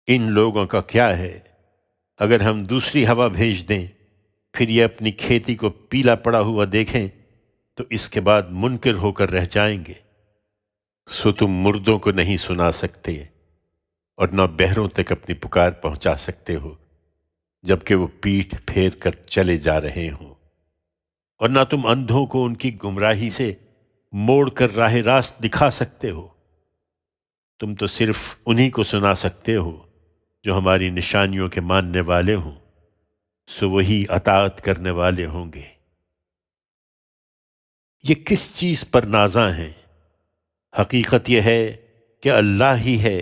ان لوگوں کا کیا ہے؟ اگر ہم دوسری ہوا بھیج دیں پھر یہ اپنی کھیتی کو پیلا پڑا ہوا دیکھیں تو اس کے بعد منکر ہو کر رہ جائیں گے۔ سو تم مردوں کو نہیں سنا سکتے اور نہ بہروں تک اپنی پکار پہنچا سکتے ہو جبکہ وہ پیٹھ پھیر کر چلے جا رہے ہوں، اور نہ تم اندھوں کو ان کی گمراہی سے موڑ کر راہ راست دکھا سکتے ہو۔ تم تو صرف انہی کو سنا سکتے ہو جو ہماری نشانیوں کے ماننے والے ہوں، سو وہی اطاعت کرنے والے ہوں گے۔ یہ کس چیز پر نازاں ہیں؟ حقیقت یہ ہے کہ اللہ ہی ہے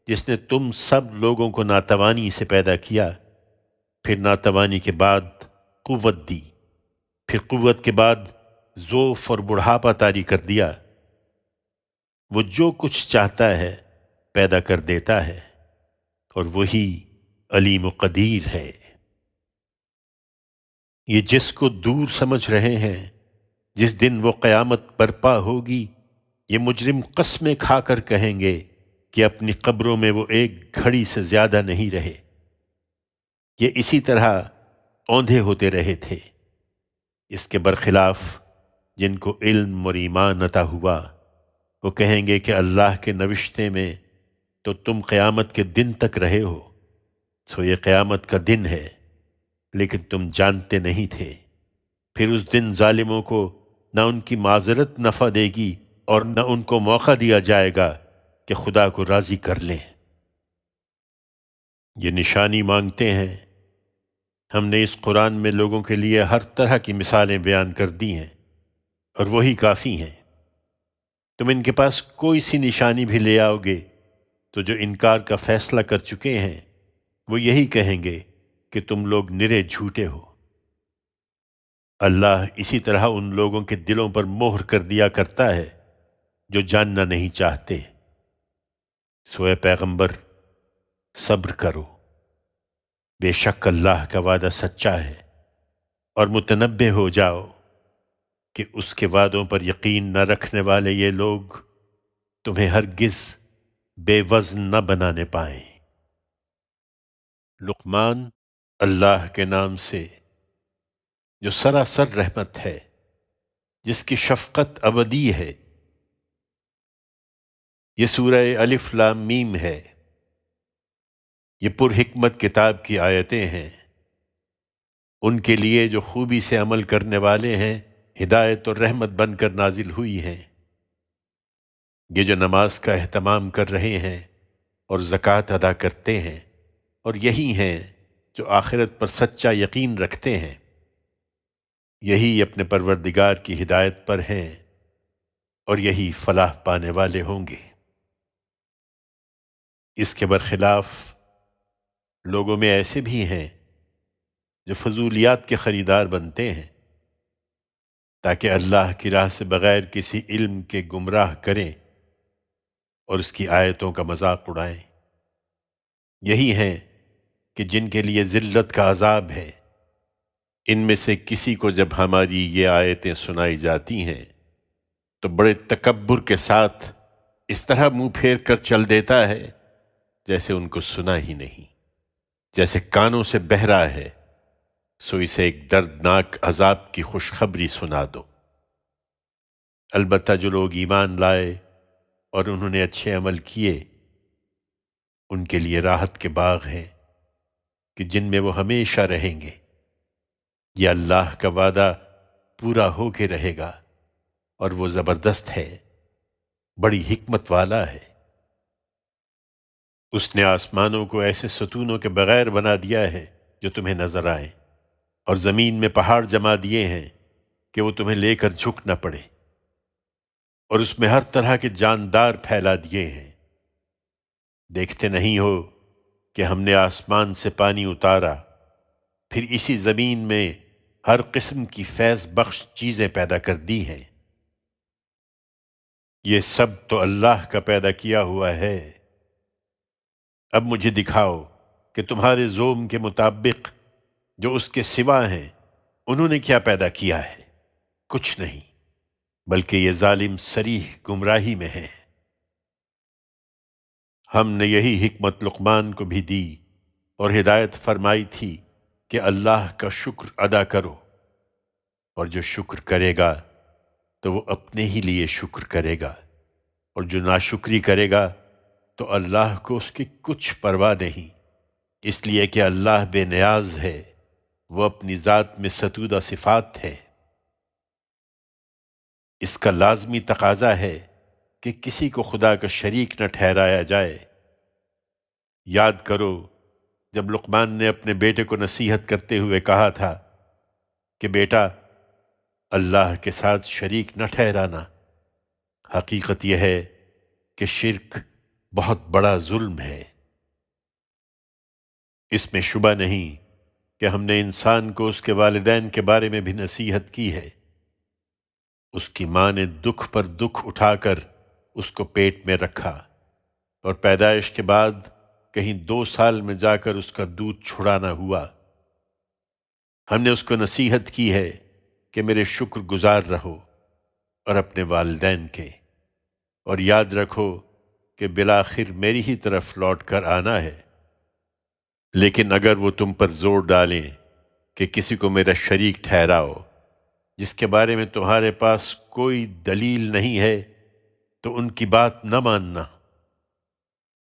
جس نے تم سب لوگوں کو ناتوانی سے پیدا کیا، پھر ناتوانی کے بعد قوت دی، پھر قوت کے بعد ضعف اور بڑھاپا طاری کر دیا۔ وہ جو کچھ چاہتا ہے پیدا کر دیتا ہے، اور وہی علیم و قدیر ہے۔ یہ جس کو دور سمجھ رہے ہیں، جس دن وہ قیامت برپا ہوگی، یہ مجرم قسمیں کھا کر کہیں گے کہ اپنی قبروں میں وہ ایک گھڑی سے زیادہ نہیں رہے۔ یہ اسی طرح اوندھے ہوتے رہے تھے۔ اس کے برخلاف جن کو علم اور ایمان عطا ہوا، وہ کہیں گے کہ اللہ کے نوشتے میں تو تم قیامت کے دن تک رہے ہو، سو یہ قیامت کا دن ہے، لیکن تم جانتے نہیں تھے۔ پھر اس دن ظالموں کو نہ ان کی معذرت نفع دے گی اور نہ ان کو موقع دیا جائے گا کہ خدا کو راضی کر لیں۔ یہ نشانی مانگتے ہیں، ہم نے اس قرآن میں لوگوں کے لیے ہر طرح کی مثالیں بیان کر دی ہیں، اور وہی کافی ہیں۔ تم ان کے پاس کوئی سی نشانی بھی لے آؤ گے تو جو انکار کا فیصلہ کر چکے ہیں وہ یہی کہیں گے کہ تم لوگ نرے جھوٹے ہو۔ اللہ اسی طرح ان لوگوں کے دلوں پر مہر کر دیا کرتا ہے جو جاننا نہیں چاہتے۔ سو اے پیغمبر صبر کرو، بے شک اللہ کا وعدہ سچا ہے، اور متنبہ ہو جاؤ کہ اس کے وعدوں پر یقین نہ رکھنے والے یہ لوگ تمہیں ہرگز بے وزن نہ بنانے پائیں۔ لقمان اللہ کے نام سے جو سراسر رحمت ہے، جس کی شفقت ابدی ہے۔ یہ سورہ الف لام میم ہے۔ یہ پر حکمت کتاب کی آیتیں ہیں۔ ان کے لیے جو خوبی سے عمل کرنے والے ہیں ہدایت اور رحمت بن کر نازل ہوئی ہیں۔ یہ جو نماز کا اہتمام کر رہے ہیں اور زکوٰۃ ادا کرتے ہیں، اور یہی ہیں جو آخرت پر سچا یقین رکھتے ہیں، یہی اپنے پروردگار کی ہدایت پر ہیں، اور یہی فلاح پانے والے ہوں گے۔ اس کے برخلاف لوگوں میں ایسے بھی ہیں جو فضولیات کے خریدار بنتے ہیں تاکہ اللہ کی راہ سے بغیر کسی علم کے گمراہ کریں اور اس کی آیتوں کا مذاق اڑائیں۔ یہی ہیں کہ جن کے لیے ذلت کا عذاب ہے۔ ان میں سے کسی کو جب ہماری یہ آیتیں سنائی جاتی ہیں تو بڑے تکبر کے ساتھ اس طرح منہ پھیر کر چل دیتا ہے جیسے ان کو سنا ہی نہیں، جیسے کانوں سے بہرا ہے، سو اسے ایک دردناک عذاب کی خوشخبری سنا دو۔ البتہ جو لوگ ایمان لائے اور انہوں نے اچھے عمل کیے، ان کے لیے راحت کے باغ ہیں کہ جن میں وہ ہمیشہ رہیں گے۔ یہ اللہ کا وعدہ پورا ہو کے رہے گا، اور وہ زبردست ہے، بڑی حکمت والا ہے۔ اس نے آسمانوں کو ایسے ستونوں کے بغیر بنا دیا ہے جو تمہیں نظر آئیں، اور زمین میں پہاڑ جما دیے ہیں کہ وہ تمہیں لے کر جھک نہ پڑے، اور اس میں ہر طرح کے جاندار پھیلا دیے ہیں۔ دیکھتے نہیں ہو کہ ہم نے آسمان سے پانی اتارا، پھر اسی زمین میں ہر قسم کی فیض بخش چیزیں پیدا کر دی ہیں۔ یہ سب تو اللہ کا پیدا کیا ہوا ہے۔ اب مجھے دکھاؤ کہ تمہارے زوم کے مطابق جو اس کے سوا ہیں انہوں نے کیا پیدا کیا ہے؟ کچھ نہیں، بلکہ یہ ظالم صریح گمراہی میں ہیں۔ ہم نے یہی حکمت لقمان کو بھی دی اور ہدایت فرمائی تھی کہ اللہ کا شکر ادا کرو، اور جو شکر کرے گا تو وہ اپنے ہی لیے شکر کرے گا، اور جو ناشکری کرے گا تو اللہ کو اس کی کچھ پرواہ نہیں، اس لیے کہ اللہ بے نیاز ہے، وہ اپنی ذات میں ستودہ صفات ہے۔ اس کا لازمی تقاضا ہے کہ کسی کو خدا کا شریک نہ ٹھہرایا جائے۔ یاد کرو جب لقمان نے اپنے بیٹے کو نصیحت کرتے ہوئے کہا تھا کہ بیٹا، اللہ کے ساتھ شریک نہ ٹھہرانا۔ حقیقت یہ ہے کہ شرک بہت بڑا ظلم ہے۔ اس میں شبہ نہیں کہ ہم نے انسان کو اس کے والدین کے بارے میں بھی نصیحت کی ہے۔ اس کی ماں نے دکھ پر دکھ اٹھا کر اس کو پیٹ میں رکھا، اور پیدائش کے بعد کہیں 2 سال میں جا کر اس کا دودھ چھڑانا ہوا۔ ہم نے اس کو نصیحت کی ہے کہ میرے شکر گزار رہو اور اپنے والدین کے، اور یاد رکھو کہ بالآخر میری ہی طرف لوٹ کر آنا ہے۔ لیکن اگر وہ تم پر زور ڈالیں کہ کسی کو میرا شریک ٹھہراؤ جس کے بارے میں تمہارے پاس کوئی دلیل نہیں ہے، تو ان کی بات نہ ماننا۔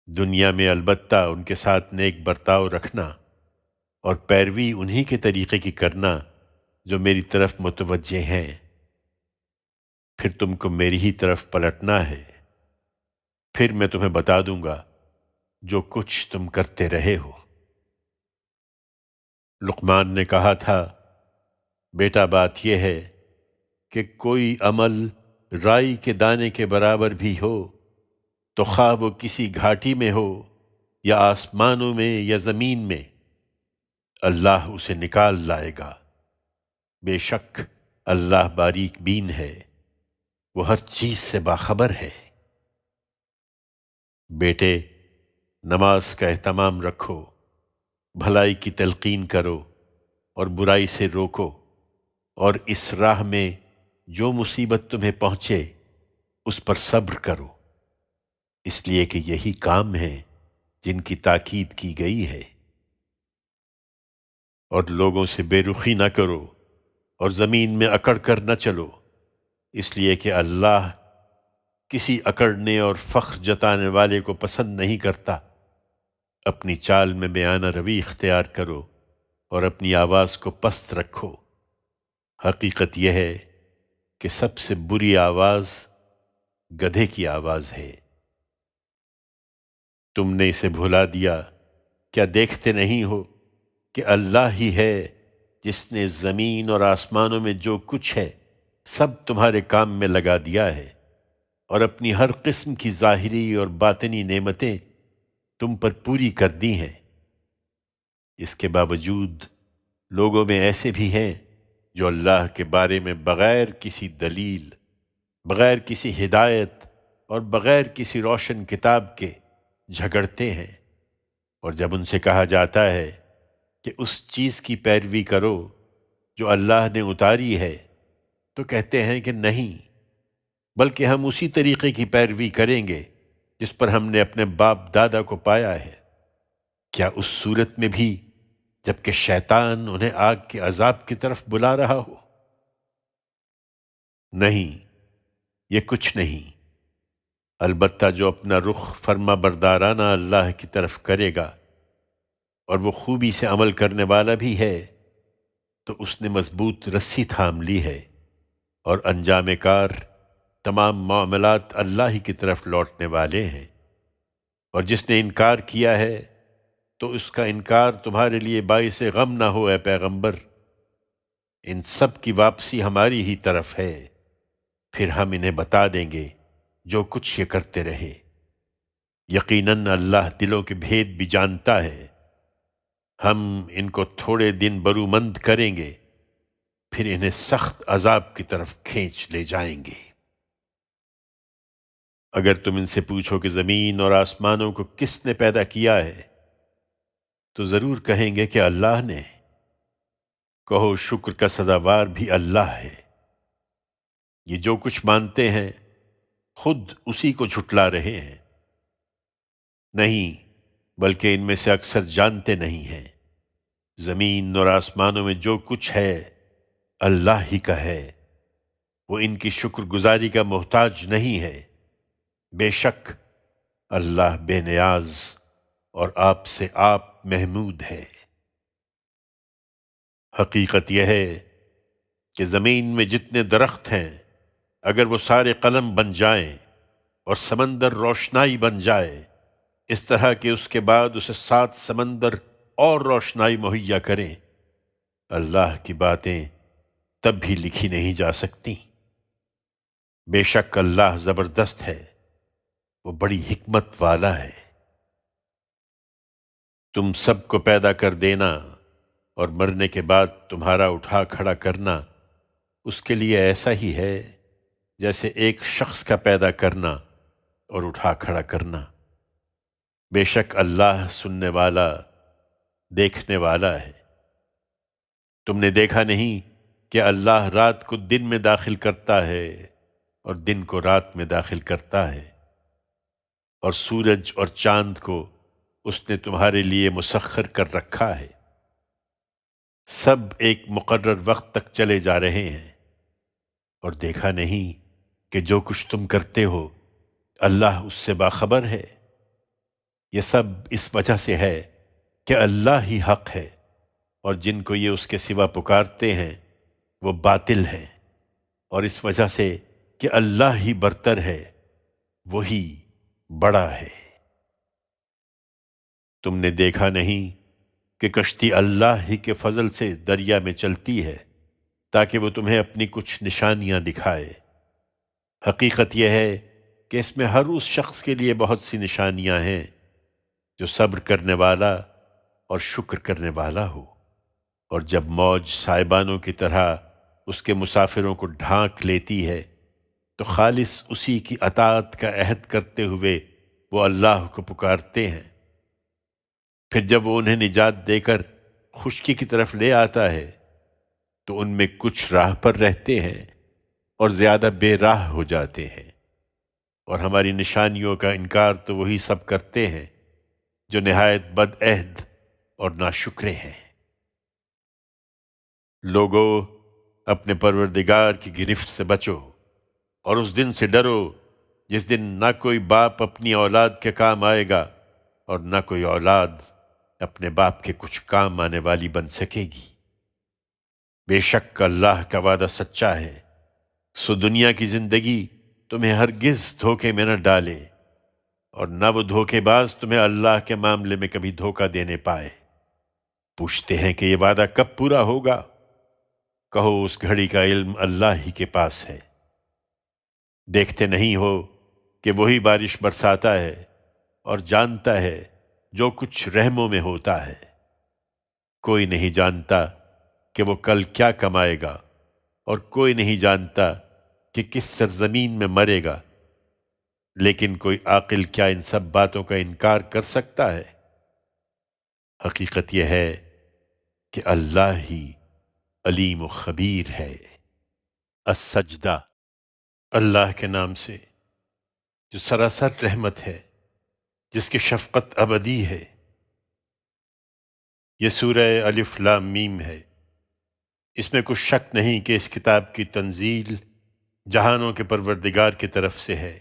دنیا میں البتہ ان کے ساتھ نیک برتاؤ رکھنا اور پیروی انہی کے طریقے کی کرنا جو میری طرف متوجہ ہیں، پھر تم کو میری ہی طرف پلٹنا ہے، پھر میں تمہیں بتا دوں گا جو کچھ تم کرتے رہے ہو۔ لقمان نے کہا تھا، بیٹا بات یہ ہے کہ کوئی عمل رائی کے دانے کے برابر بھی ہو تو خواہ وہ کسی گھاٹی میں ہو یا آسمانوں میں یا زمین میں، اللہ اسے نکال لائے گا۔ بے شک اللہ باریک بین ہے، وہ ہر چیز سے باخبر ہے۔ بیٹے، نماز کا اہتمام رکھو، بھلائی کی تلقین کرو اور برائی سے روکو، اور اس راہ میں جو مصیبت تمہیں پہنچے اس پر صبر کرو، اس لیے کہ یہی کام ہیں جن کی تاکید کی گئی ہے۔ اور لوگوں سے بے رخی نہ کرو اور زمین میں اکڑ کر نہ چلو، اس لیے کہ اللہ کسی اکڑنے اور فخر جتانے والے کو پسند نہیں کرتا۔ اپنی چال میں بیانہ روی اختیار کرو اور اپنی آواز کو پست رکھو۔ حقیقت یہ ہے کہ سب سے بری آواز گدھے کی آواز ہے۔ تم نے اسے بھلا دیا، کیا دیکھتے نہیں ہو کہ اللہ ہی ہے جس نے زمین اور آسمانوں میں جو کچھ ہے سب تمہارے کام میں لگا دیا ہے، اور اپنی ہر قسم کی ظاہری اور باطنی نعمتیں تم پر پوری کر دی ہیں۔ اس کے باوجود لوگوں میں ایسے بھی ہیں جو اللہ کے بارے میں بغیر کسی دلیل، بغیر کسی ہدایت اور بغیر کسی روشن کتاب کے جھگڑتے ہیں، اور جب ان سے کہا جاتا ہے کہ اس چیز کی پیروی کرو جو اللہ نے اتاری ہے، تو کہتے ہیں کہ نہیں، بلکہ ہم اسی طریقے کی پیروی کریں گے جس پر ہم نے اپنے باپ دادا کو پایا ہے۔ کیا اس صورت میں بھی جبکہ شیطان انہیں آگ کے عذاب کی طرف بلا رہا ہو؟ نہیں، یہ کچھ نہیں، البتہ جو اپنا رخ فرما بردارانہ اللہ کی طرف کرے گا اور وہ خوبی سے عمل کرنے والا بھی ہے، تو اس نے مضبوط رسی تھام لی ہے، اور انجام کار تمام معاملات اللہ ہی کی طرف لوٹنے والے ہیں۔ اور جس نے انکار کیا ہے تو اس کا انکار تمہارے لیے باعث غم نہ ہو اے پیغمبر، ان سب کی واپسی ہماری ہی طرف ہے، پھر ہم انہیں بتا دیں گے جو کچھ یہ کرتے رہے۔ یقیناً اللہ دلوں کے بھید بھی جانتا ہے۔ ہم ان کو تھوڑے دن برومند کریں گے، پھر انہیں سخت عذاب کی طرف کھینچ لے جائیں گے۔ اگر تم ان سے پوچھو کہ زمین اور آسمانوں کو کس نے پیدا کیا ہے، تو ضرور کہیں گے کہ اللہ نے۔ کہو شکر کا سزاوار بھی اللہ ہے۔ یہ جو کچھ مانتے ہیں خود اسی کو جھٹلا رہے ہیں۔ نہیں، بلکہ ان میں سے اکثر جانتے نہیں ہیں۔ زمین اور آسمانوں میں جو کچھ ہے اللہ ہی کا ہے، وہ ان کی شکر گزاری کا محتاج نہیں ہے۔ بے شک اللہ بے نیاز اور آپ سے آپ محمود ہے۔ حقیقت یہ ہے کہ زمین میں جتنے درخت ہیں، اگر وہ سارے قلم بن جائیں اور سمندر روشنائی بن جائے، اس طرح کہ اس کے بعد اسے 7 سمندر اور روشنائی مہیا کریں، اللہ کی باتیں تب بھی لکھی نہیں جا سکتی۔ بے شک اللہ زبردست ہے، وہ بڑی حکمت والا ہے۔ تم سب کو پیدا کر دینا اور مرنے کے بعد تمہارا اٹھا کھڑا کرنا اس کے لیے ایسا ہی ہے جیسے ایک شخص کا پیدا کرنا اور اٹھا کھڑا کرنا۔ بے شک اللہ سننے والا، دیکھنے والا ہے۔ تم نے دیکھا نہیں کہ اللہ رات کو دن میں داخل کرتا ہے اور دن کو رات میں داخل کرتا ہے، اور سورج اور چاند کو اس نے تمہارے لیے مسخر کر رکھا ہے۔ سب ایک مقرر وقت تک چلے جا رہے ہیں، اور دیکھا نہیں کہ جو کچھ تم کرتے ہو اللہ اس سے باخبر ہے۔ یہ سب اس وجہ سے ہے کہ اللہ ہی حق ہے، اور جن کو یہ اس کے سوا پکارتے ہیں وہ باطل ہیں، اور اس وجہ سے کہ اللہ ہی برتر ہے، وہی بڑا ہے۔ تم نے دیکھا نہیں کہ کشتی اللہ ہی کے فضل سے دریا میں چلتی ہے تاکہ وہ تمہیں اپنی کچھ نشانیاں دکھائے۔ حقیقت یہ ہے کہ اس میں ہر اس شخص کے لیے بہت سی نشانیاں ہیں جو صبر کرنے والا اور شکر کرنے والا ہو۔ اور جب موج سائبانوں کی طرح اس کے مسافروں کو ڈھانک لیتی ہے تو خالص اسی کی اطاعت کا عہد کرتے ہوئے وہ اللہ کو پکارتے ہیں۔ پھر جب وہ انہیں نجات دے کر خشکی کی طرف لے آتا ہے تو ان میں کچھ راہ پر رہتے ہیں اور زیادہ بے راہ ہو جاتے ہیں، اور ہماری نشانیوں کا انکار تو وہی سب کرتے ہیں جو نہایت بد عہد اور ناشکرے ہیں۔ لوگو، اپنے پروردگار کی گرفت سے بچو اور اس دن سے ڈرو جس دن نہ کوئی باپ اپنی اولاد کے کام آئے گا اور نہ کوئی اولاد اپنے باپ کے کچھ کام آنے والی بن سکے گی۔ بے شک اللہ کا وعدہ سچا ہے، سو دنیا کی زندگی تمہیں ہرگز دھوکے میں نہ ڈالے، اور نہ وہ دھوکے باز تمہیں اللہ کے معاملے میں کبھی دھوکہ دینے پائے۔ پوچھتے ہیں کہ یہ وعدہ کب پورا ہوگا؟ کہو اس گھڑی کا علم اللہ ہی کے پاس ہے۔ دیکھتے نہیں ہو کہ وہی بارش برساتا ہے اور جانتا ہے جو کچھ رحموں میں ہوتا ہے۔ کوئی نہیں جانتا کہ وہ کل کیا کمائے گا، اور کوئی نہیں جانتا کہ کس سرزمین میں مرے گا، لیکن کوئی عاقل کیا ان سب باتوں کا انکار کر سکتا ہے؟ حقیقت یہ ہے کہ اللہ ہی علیم و خبیر ہے۔ السجدہ۔ اللہ کے نام سے جو سراسر رحمت ہے، جس کی شفقت ابدی ہے۔ یہ سورہ الف لام میم ہے۔ اس میں کچھ شک نہیں کہ اس کتاب کی تنزیل جہانوں کے پروردگار کی طرف سے ہے۔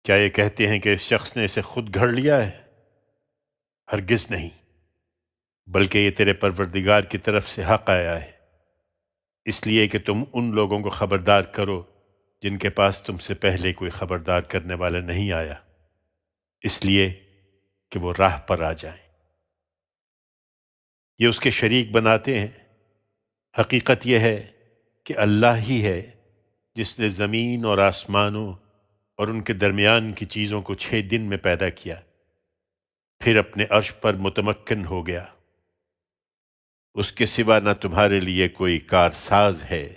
کیا یہ کہتے ہیں کہ اس شخص نے اسے خود گھڑ لیا ہے؟ ہرگز نہیں، بلکہ یہ تیرے پروردگار کی طرف سے حق آیا ہے، اس لیے کہ تم ان لوگوں کو خبردار کرو جن کے پاس تم سے پہلے کوئی خبردار کرنے والا نہیں آیا، اس لیے کہ وہ راہ پر آ جائیں۔ یہ اس کے شریک بناتے ہیں۔ حقیقت یہ ہے کہ اللہ ہی ہے جس نے زمین اور آسمانوں اور ان کے درمیان کی چیزوں کو 6 دن میں پیدا کیا، پھر اپنے عرش پر متمکن ہو گیا۔ اس کے سوا نہ تمہارے لیے کوئی کارساز ہے،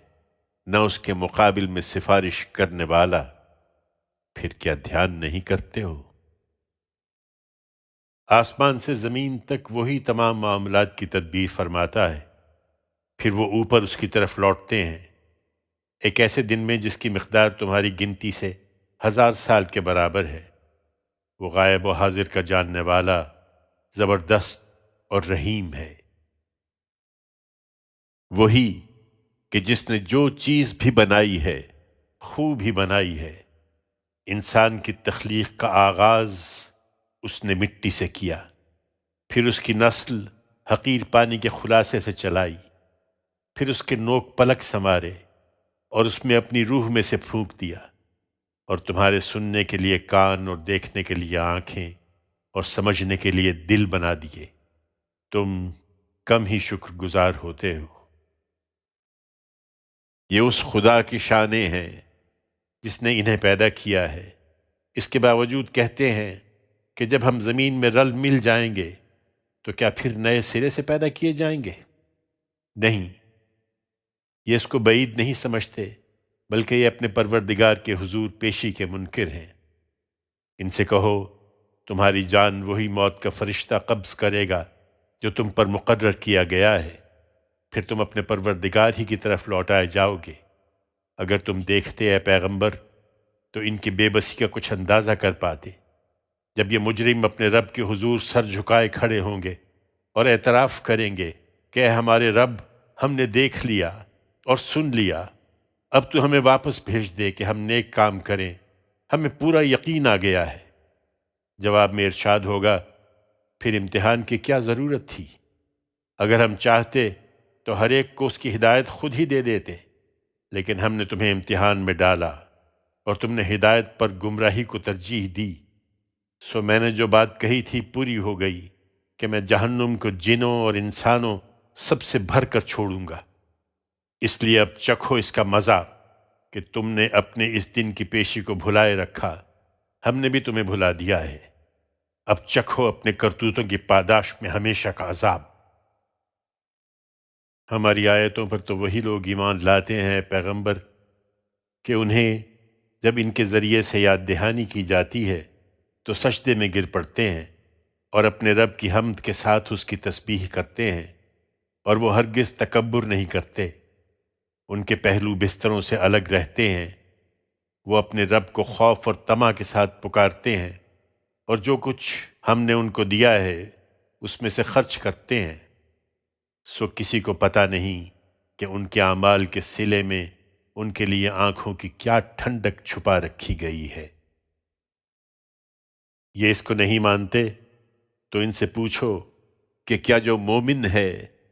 نہ اس کے مقابل میں سفارش کرنے والا۔ پھر کیا دھیان نہیں کرتے ہو؟ آسمان سے زمین تک وہی تمام معاملات کی تدبیر فرماتا ہے، پھر وہ اوپر اس کی طرف لوٹتے ہیں، ایک ایسے دن میں جس کی مقدار تمہاری گنتی سے 1000 سال کے برابر ہے۔ وہ غائب و حاضر کا جاننے والا، زبردست اور رحیم ہے۔ وہی کہ جس نے جو چیز بھی بنائی ہے خوب ہی بنائی ہے۔ انسان کی تخلیق کا آغاز اس نے مٹی سے کیا، پھر اس کی نسل حقیر پانی کے خلاصے سے چلائی، پھر اس کے نوک پلک سنوارے اور اس میں اپنی روح میں سے پھونک دیا، اور تمہارے سننے کے لیے کان اور دیکھنے کے لیے آنکھیں اور سمجھنے کے لیے دل بنا دیے۔ تم کم ہی شکر گزار ہوتے ہو۔ یہ اس خدا کی شانیں ہیں جس نے انہیں پیدا کیا ہے۔ اس کے باوجود کہتے ہیں کہ جب ہم زمین میں رل مل جائیں گے تو کیا پھر نئے سرے سے پیدا کیے جائیں گے؟ نہیں، یہ اس کو بعید نہیں سمجھتے، بلکہ یہ اپنے پروردگار کے حضور پیشی کے منکر ہیں۔ ان سے کہو، تمہاری جان وہی موت کا فرشتہ قبض کرے گا جو تم پر مقرر کیا گیا ہے، پھر تم اپنے پروردگار ہی کی طرف لوٹائے جاؤ گے۔ اگر تم دیکھتے اے پیغمبر تو ان کی بے بسی کا کچھ اندازہ کر پاتے، جب یہ مجرم اپنے رب کے حضور سر جھکائے کھڑے ہوں گے اور اعتراف کریں گے کہ اے ہمارے رب، ہم نے دیکھ لیا اور سن لیا، اب تو ہمیں واپس بھیج دے کہ ہم نیک کام کریں، ہمیں پورا یقین آ گیا ہے۔ جواب میں ارشاد ہوگا، پھر امتحان کی کیا ضرورت تھی؟ اگر ہم چاہتے تو ہر ایک کو اس کی ہدایت خود ہی دے دیتے، لیکن ہم نے تمہیں امتحان میں ڈالا اور تم نے ہدایت پر گمراہی کو ترجیح دی، سو میں نے جو بات کہی تھی پوری ہو گئی کہ میں جہنم کو جنوں اور انسانوں سب سے بھر کر چھوڑوں گا۔ اس لیے اب چکھو اس کا مزہ کہ تم نے اپنے اس دن کی پیشی کو بھلائے رکھا، ہم نے بھی تمہیں بھلا دیا ہے۔ اب چکھو اپنے کرتوتوں کی پاداش میں ہمیشہ کا عذاب۔ ہماری آیتوں پر تو وہی لوگ ایمان لاتے ہیں پیغمبر کہ انہیں جب ان کے ذریعے سے یاد دہانی کی جاتی ہے تو سجدے میں گر پڑتے ہیں اور اپنے رب کی حمد کے ساتھ اس کی تسبیح کرتے ہیں، اور وہ ہرگز تکبر نہیں کرتے۔ ان کے پہلو بستروں سے الگ رہتے ہیں، وہ اپنے رب کو خوف اور طمع کے ساتھ پکارتے ہیں، اور جو کچھ ہم نے ان کو دیا ہے اس میں سے خرچ کرتے ہیں۔ سو کسی کو پتہ نہیں کہ ان کے اعمال کے صلے میں ان کے لیے آنکھوں کی کیا ٹھنڈک چھپا رکھی گئی ہے۔ یہ اس کو نہیں مانتے تو ان سے پوچھو کہ کیا جو مومن ہے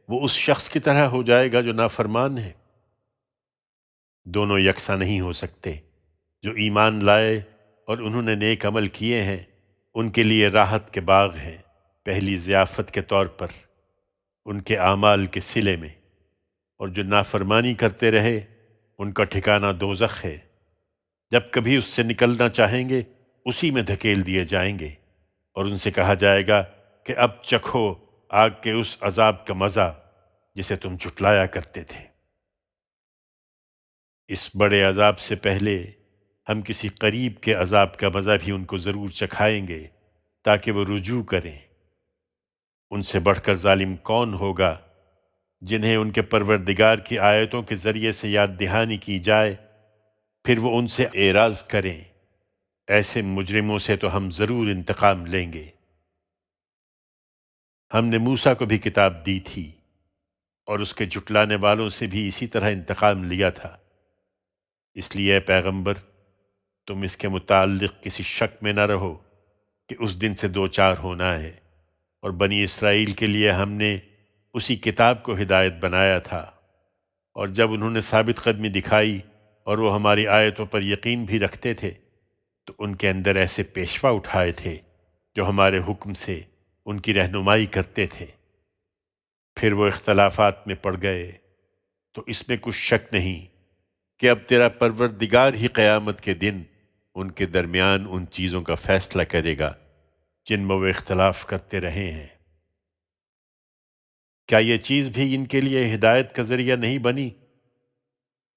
وہ اس شخص کی طرح ہو جائے گا جو نافرمان ہے؟ دونوں یکساں نہیں ہو سکتے۔ جو ایمان لائے اور انہوں نے نیک عمل کیے ہیں ان کے لیے راحت کے باغ ہیں، پہلی ضیافت کے طور پر ان کے اعمال کے صلے میں، اور جو نافرمانی کرتے رہے ان کا ٹھکانہ دوزخ ہے، جب کبھی اس سے نکلنا چاہیں گے اسی میں دھکیل دیے جائیں گے، اور ان سے کہا جائے گا کہ اب چکھو آگ کے اس عذاب کا مزہ جسے تم جھٹلایا کرتے تھے۔ اس بڑے عذاب سے پہلے ہم کسی قریب کے عذاب کا مزہ بھی ان کو ضرور چکھائیں گے تاکہ وہ رجوع کریں۔ ان سے بڑھ کر ظالم کون ہوگا جنہیں ان کے پروردگار کی آیتوں کے ذریعے سے یاد دہانی کی جائے پھر وہ ان سے اعراض کریں۔ ایسے مجرموں سے تو ہم ضرور انتقام لیں گے۔ ہم نے موسیٰ کو بھی کتاب دی تھی اور اس کے جھٹلانے والوں سے بھی اسی طرح انتقام لیا تھا۔ اس لیے اے پیغمبر تم اس کے متعلق کسی شک میں نہ رہو کہ اس دن سے دو چار ہونا ہے، اور بنی اسرائیل کے لیے ہم نے اسی کتاب کو ہدایت بنایا تھا، اور جب انہوں نے ثابت قدمی دکھائی اور وہ ہماری آیتوں پر یقین بھی رکھتے تھے تو ان کے اندر ایسے پیشوا اٹھائے تھے جو ہمارے حکم سے ان کی رہنمائی کرتے تھے۔ پھر وہ اختلافات میں پڑ گئے، تو اس میں کچھ شک نہیں کہ اب تیرا پروردگار ہی قیامت کے دن ان کے درمیان ان چیزوں کا فیصلہ کرے گا جن میں وہ اختلاف کرتے رہے ہیں۔ کیا یہ چیز بھی ان کے لیے ہدایت کا ذریعہ نہیں بنی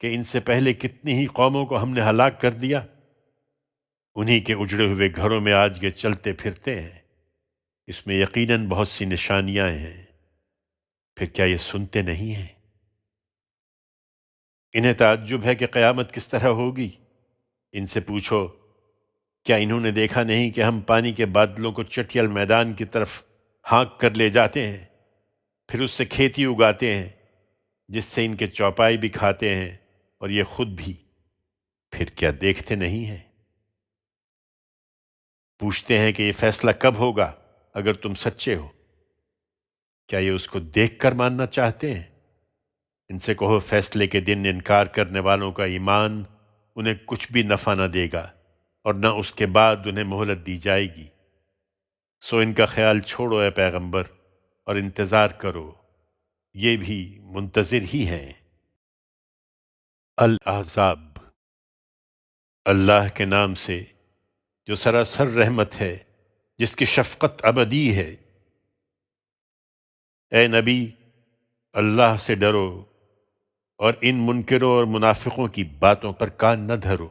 کہ ان سے پہلے کتنی ہی قوموں کو ہم نے ہلاک کر دیا؟ انہی کے اجڑے ہوئے گھروں میں آج یہ چلتے پھرتے ہیں، اس میں یقیناً بہت سی نشانیاں ہیں، پھر کیا یہ سنتے نہیں ہیں؟ انہیں تعجب ہے کہ قیامت کس طرح ہوگی؟ ان سے پوچھو کیا انہوں نے دیکھا نہیں کہ ہم پانی کے بادلوں کو چٹیل میدان کی طرف ہانک کر لے جاتے ہیں، پھر اس سے کھیتی اگاتے ہیں جس سے ان کے چوپائی بھی کھاتے ہیں اور یہ خود بھی؟ پھر کیا دیکھتے نہیں ہیں؟ پوچھتے ہیں کہ یہ فیصلہ کب ہوگا اگر تم سچے ہو؟ کیا یہ اس کو دیکھ کر ماننا چاہتے ہیں؟ ان سے کہو فیصلے کے دن انکار کرنے والوں کا ایمان انہیں کچھ بھی نفع نہ دے گا اور نہ اس کے بعد انہیں مہلت دی جائے گی۔ سو ان کا خیال چھوڑو اے پیغمبر اور انتظار کرو، یہ بھی منتظر ہی ہیں۔ الاحزاب۔ اللہ کے نام سے جو سراسر رحمت ہے، جس کی شفقت ابدی ہے۔ اے نبی، اللہ سے ڈرو اور ان منکروں اور منافقوں کی باتوں پر کان نہ دھرو،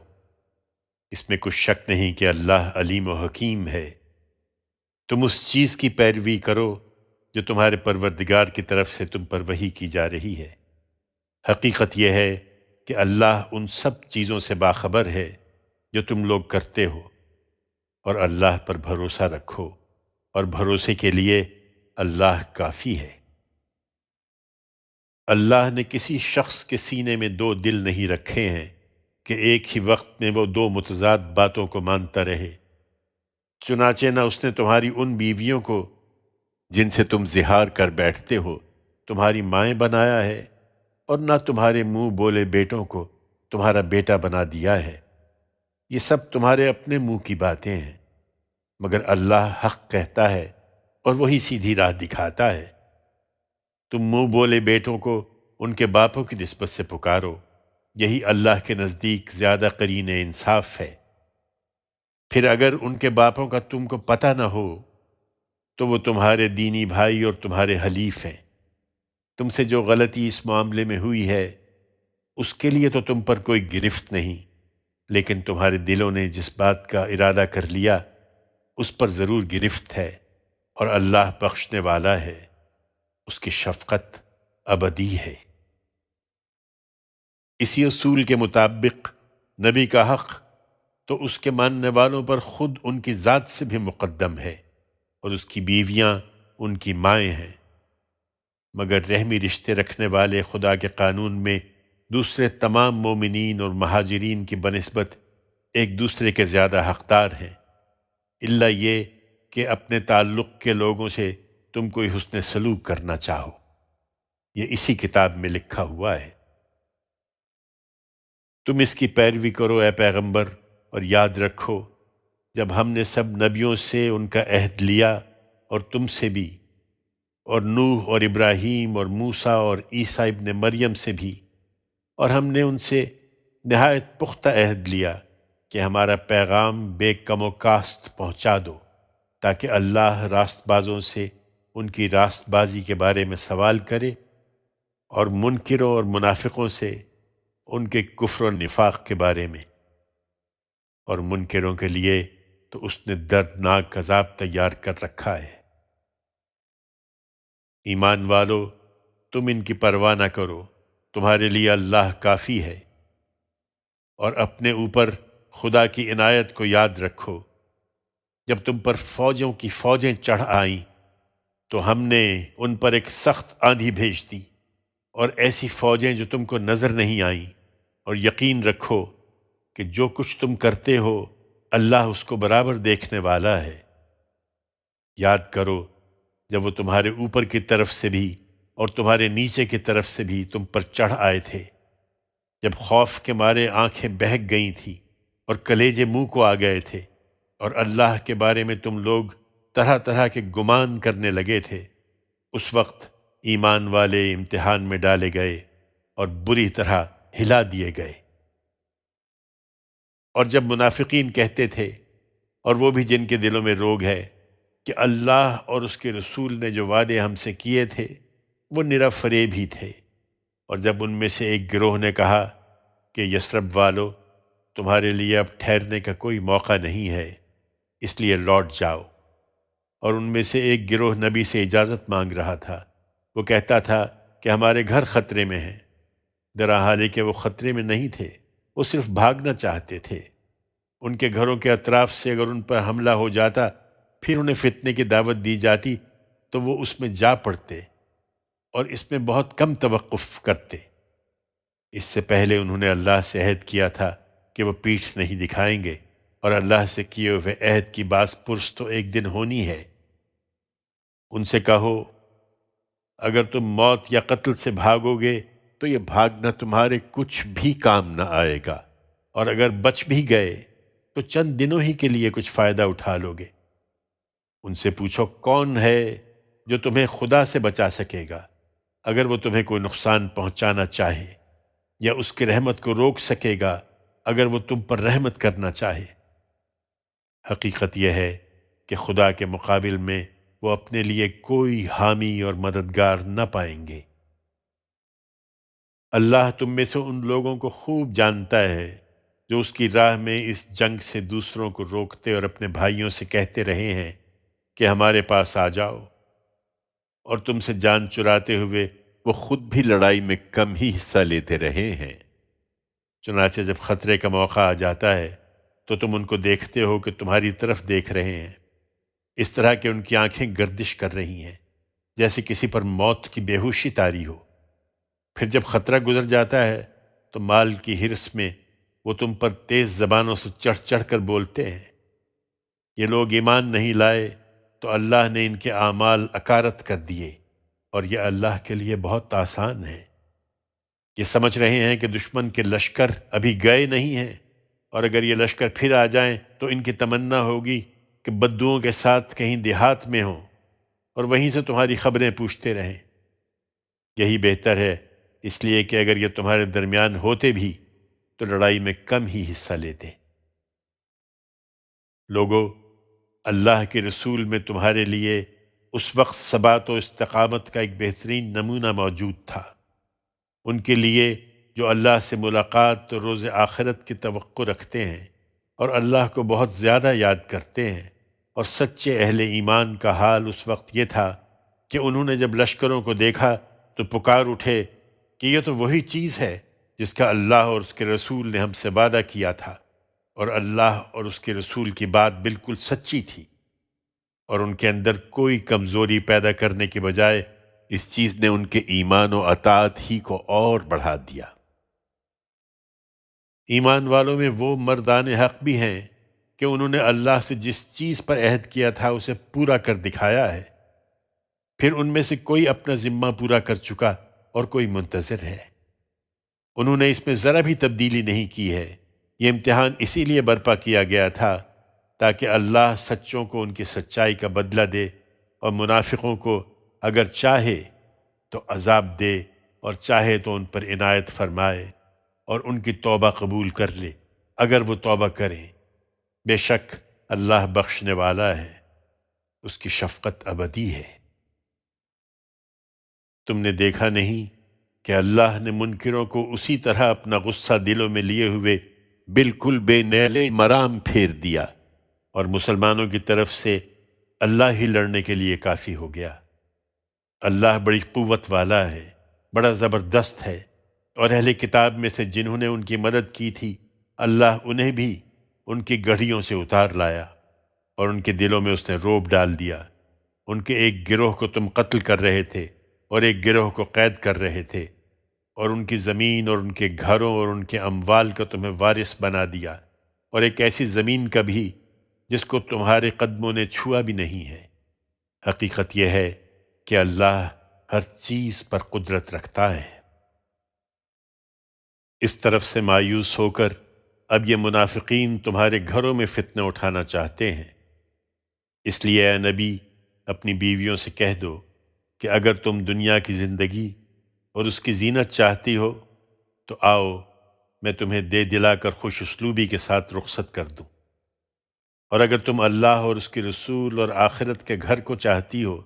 اس میں کچھ شک نہیں کہ اللہ علیم و حکیم ہے۔ تم اس چیز کی پیروی کرو جو تمہارے پروردگار کی طرف سے تم پر وحی کی جا رہی ہے۔ حقیقت یہ ہے کہ اللہ ان سب چیزوں سے باخبر ہے جو تم لوگ کرتے ہو، اور اللہ پر بھروسہ رکھو، اور بھروسے کے لیے اللہ کافی ہے۔ اللہ نے کسی شخص کے سینے میں دو دل نہیں رکھے ہیں کہ ایک ہی وقت میں وہ دو متضاد باتوں کو مانتا رہے۔ چنانچہ نہ اس نے تمہاری ان بیویوں کو جن سے تم زہار کر بیٹھتے ہو تمہاری مائیں بنایا ہے، اور نہ تمہارے منہ بولے بیٹوں کو تمہارا بیٹا بنا دیا ہے۔ یہ سب تمہارے اپنے منہ کی باتیں ہیں، مگر اللہ حق کہتا ہے اور وہی سیدھی راہ دکھاتا ہے۔ تم منہ بولے بیٹوں کو ان کے باپوں کی نسبت سے پکارو، یہی اللہ کے نزدیک زیادہ قرین انصاف ہے۔ پھر اگر ان کے باپوں کا تم کو پتہ نہ ہو تو وہ تمہارے دینی بھائی اور تمہارے حلیف ہیں۔ تم سے جو غلطی اس معاملے میں ہوئی ہے اس کے لیے تو تم پر کوئی گرفت نہیں، لیکن تمہارے دلوں نے جس بات کا ارادہ کر لیا اس پر ضرور گرفت ہے، اور اللہ بخشنے والا ہے، اس کی شفقت ابدی ہے۔ اسی اصول کے مطابق نبی کا حق تو اس کے ماننے والوں پر خود ان کی ذات سے بھی مقدم ہے، اور اس کی بیویاں ان کی مائیں ہیں، مگر رحمی رشتے رکھنے والے خدا کے قانون میں دوسرے تمام مومنین اور مہاجرین کی بنسبت ایک دوسرے کے زیادہ حقدار ہیں، الا یہ کہ اپنے تعلق کے لوگوں سے تم کوئی حسن سلوک کرنا چاہو۔ یہ اسی کتاب میں لکھا ہوا ہے۔ تم اس کی پیروی کرو اے پیغمبر، اور یاد رکھو جب ہم نے سب نبیوں سے ان کا عہد لیا اور تم سے بھی، اور نوح اور ابراہیم اور موسیٰ اور عیسیٰ ابن مریم سے بھی، اور ہم نے ان سے نہایت پختہ عہد لیا کہ ہمارا پیغام بے کم و کاست پہنچا دو، تاکہ اللہ راست بازوں سے ان کی راست بازی کے بارے میں سوال کرے، اور منکروں اور منافقوں سے ان کے کفر و نفاق کے بارے میں۔ اور منکروں کے لیے تو اس نے دردناک عذاب تیار کر رکھا ہے۔ ایمان والو، تم ان کی پرواہ نہ کرو، تمہارے لیے اللہ کافی ہے، اور اپنے اوپر خدا کی عنایت کو یاد رکھو۔ جب تم پر فوجوں کی فوجیں چڑھ آئیں تو ہم نے ان پر ایک سخت آندھی بھیج دی، اور ایسی فوجیں جو تم کو نظر نہیں آئیں، اور یقین رکھو کہ جو کچھ تم کرتے ہو اللہ اس کو برابر دیکھنے والا ہے۔ یاد کرو جب وہ تمہارے اوپر کی طرف سے بھی اور تمہارے نیچے کی طرف سے بھی تم پر چڑھ آئے تھے، جب خوف کے مارے آنکھیں بہک گئی تھیں اور کلیجے منہ کو آ گئے تھے، اور اللہ کے بارے میں تم لوگ طرح طرح کے گمان کرنے لگے تھے، اس وقت ایمان والے امتحان میں ڈالے گئے اور بری طرح ہلا دیے گئے۔ اور جب منافقین کہتے تھے، اور وہ بھی جن کے دلوں میں روگ ہے، کہ اللہ اور اس کے رسول نے جو وعدے ہم سے کیے تھے وہ نرا فریب ہی تھے، اور جب ان میں سے ایک گروہ نے کہا کہ یثرب والو، تمہارے لیے اب ٹھہرنے کا کوئی موقع نہیں ہے، اس لیے لوٹ جاؤ، اور ان میں سے ایک گروہ نبی سے اجازت مانگ رہا تھا، وہ کہتا تھا کہ ہمارے گھر خطرے میں ہیں، درحال کہ وہ خطرے میں نہیں تھے، وہ صرف بھاگنا چاہتے تھے۔ ان کے گھروں کے اطراف سے اگر ان پر حملہ ہو جاتا، پھر انہیں فتنے کی دعوت دی جاتی تو وہ اس میں جا پڑتے اور اس میں بہت کم توقف کرتے۔ اس سے پہلے انہوں نے اللہ سے عہد کیا تھا کہ وہ پیٹھ نہیں دکھائیں گے، اور اللہ سے کیے ہوئے عہد کی باز پرس تو ایک دن ہونی ہے۔ ان سے کہو، اگر تم موت یا قتل سے بھاگو گے تو یہ بھاگنا تمہارے کچھ بھی کام نہ آئے گا، اور اگر بچ بھی گئے تو چند دنوں ہی کے لیے کچھ فائدہ اٹھا لو گے۔ ان سے پوچھو، کون ہے جو تمہیں خدا سے بچا سکے گا اگر وہ تمہیں کوئی نقصان پہنچانا چاہے، یا اس کی رحمت کو روک سکے گا اگر وہ تم پر رحمت کرنا چاہے؟ حقیقت یہ ہے کہ خدا کے مقابل میں وہ اپنے لیے کوئی حامی اور مددگار نہ پائیں گے۔ اللہ تم میں سے ان لوگوں کو خوب جانتا ہے جو اس کی راہ میں اس جنگ سے دوسروں کو روکتے اور اپنے بھائیوں سے کہتے رہے ہیں کہ ہمارے پاس آ جاؤ، اور تم سے جان چراتے ہوئے وہ خود بھی لڑائی میں کم ہی حصہ لیتے رہے ہیں۔ چنانچہ جب خطرے کا موقع آ جاتا ہے تو تم ان کو دیکھتے ہو کہ تمہاری طرف دیکھ رہے ہیں، اس طرح کہ ان کی آنکھیں گردش کر رہی ہیں جیسے کسی پر موت کی بے ہوشی طاری ہو۔ پھر جب خطرہ گزر جاتا ہے تو مال کی ہرس میں وہ تم پر تیز زبانوں سے چڑھ چڑھ کر بولتے ہیں، یہ لوگ ایمان نہیں لائے تو اللہ نے ان کے اعمال اکارت کر دیے، اور یہ اللہ کے لیے بہت آسان ہے۔ یہ سمجھ رہے ہیں کہ دشمن کے لشکر ابھی گئے نہیں ہیں، اور اگر یہ لشکر پھر آ جائیں تو ان کی تمنا ہوگی کہ بدوؤں کے ساتھ کہیں دیہات میں ہوں اور وہیں سے تمہاری خبریں پوچھتے رہیں۔ یہی بہتر ہے، اس لیے کہ اگر یہ تمہارے درمیان ہوتے بھی تو لڑائی میں کم ہی حصہ لیتے۔ لوگو، اللہ کے رسول میں تمہارے لیے اس وقت ثبات و استقامت کا ایک بہترین نمونہ موجود تھا۔ ان کے لیے جو اللہ سے ملاقات اور روز آخرت کی توقع رکھتے ہیں اور اللہ کو بہت زیادہ یاد کرتے ہیں۔ اور سچے اہل ایمان کا حال اس وقت یہ تھا کہ انہوں نے جب لشکروں کو دیکھا تو پکار اٹھے کہ یہ تو وہی چیز ہے جس کا اللہ اور اس کے رسول نے ہم سے وعدہ کیا تھا، اور اللہ اور اس کے رسول کی بات بالکل سچی تھی، اور ان کے اندر کوئی کمزوری پیدا کرنے کے بجائے اس چیز نے ان کے ایمان و اطاعت ہی کو اور بڑھا دیا۔ ایمان والوں میں وہ مردان حق بھی ہیں کہ انہوں نے اللہ سے جس چیز پر عہد کیا تھا اسے پورا کر دکھایا ہے، پھر ان میں سے کوئی اپنا ذمہ پورا کر چکا اور کوئی منتظر ہے۔ انہوں نے اس میں ذرا بھی تبدیلی نہیں کی ہے۔ یہ امتحان اسی لیے برپا کیا گیا تھا تاکہ اللہ سچوں کو ان کی سچائی کا بدلہ دے، اور منافقوں کو اگر چاہے تو عذاب دے، اور چاہے تو ان پر عنایت فرمائے اور ان کی توبہ قبول کر لے اگر وہ توبہ کریں۔ بے شک اللہ بخشنے والا ہے، اس کی شفقت ابدی ہے۔ تم نے دیکھا نہیں کہ اللہ نے منکروں کو اسی طرح اپنا غصہ دلوں میں لیے ہوئے بالکل بے نیلے مرام پھیر دیا، اور مسلمانوں کی طرف سے اللہ ہی لڑنے کے لیے کافی ہو گیا۔ اللہ بڑی قوت والا ہے، بڑا زبردست ہے، اور اہل کتاب میں سے جنہوں نے ان کی مدد کی تھی اللہ انہیں بھی ان کی گڑھیوں سے اتار لایا، اور ان کے دلوں میں اس نے روب ڈال دیا۔ ان کے ایک گروہ کو تم قتل کر رہے تھے اور ایک گروہ کو قید کر رہے تھے، اور ان کی زمین اور ان کے گھروں اور ان کے اموال کا تمہیں وارث بنا دیا، اور ایک ایسی زمین کا بھی جس کو تمہارے قدموں نے چھوا بھی نہیں ہے۔ حقیقت یہ ہے کہ اللہ ہر چیز پر قدرت رکھتا ہے۔ اس طرف سے مایوس ہو کر اب یہ منافقین تمہارے گھروں میں فتنہ اٹھانا چاہتے ہیں، اس لیے اے نبی اپنی بیویوں سے کہہ دو کہ اگر تم دنیا کی زندگی اور اس کی زینت چاہتی ہو تو آؤ، میں تمہیں دے دلا کر خوش اسلوبی کے ساتھ رخصت کر دوں، اور اگر تم اللہ اور اس کے رسول اور آخرت کے گھر کو چاہتی ہو